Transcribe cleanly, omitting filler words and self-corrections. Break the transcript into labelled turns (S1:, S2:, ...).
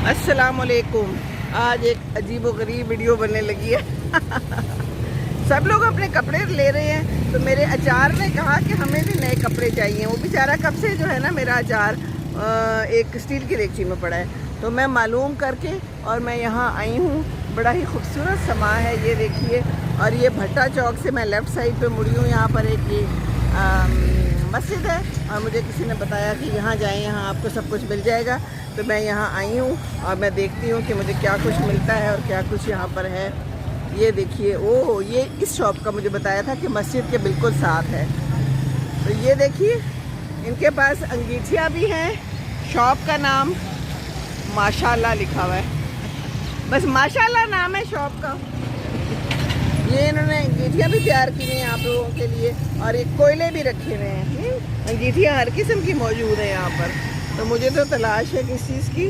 S1: अस्सलामुअलैकुम। आज एक अजीबोगरीब वीडियो बनने लगी है। सब लोग अपने कपड़े ले रहे हैं तो मेरे अचार ने कहा कि हमें भी नए कपड़े चाहिए। वो बेचारा कब से जो है ना मेरा अचार एक स्टील की देगची में पड़ा है, तो मैं मालूम करके और मैं यहाँ आई हूँ। बड़ा ही खूबसूरत समा है, ये देखिए। और ये भट्टा चौक से मैं लेफ़्ट साइड पे मुड़ी हूँ। यहाँ पर एक ये मस्जिद है और मुझे किसी ने बताया कि यहाँ जाएं, यहाँ आपको सब कुछ मिल जाएगा। तो मैं यहाँ आई हूँ और मैं देखती हूँ कि मुझे क्या कुछ मिलता है और क्या कुछ यहाँ पर है। ये देखिए, ओह, ये इस शॉप का मुझे बताया था कि मस्जिद के बिल्कुल साथ है। तो ये देखिए, इनके पास अंगीठियाँ भी हैं। शॉप का नाम माशाल्लाह लिखा हुआ है, बस माशाल्लाह नाम है शॉप का। ये इन्होंने अंगीठियाँ भी तैयार की हैं आप लोगों के लिए, और एक कोयले भी रखे हुए हैं। अंगीठियाँ हर किस्म की मौजूद हैं यहाँ पर। तो मुझे तो तलाश है किस चीज़ की।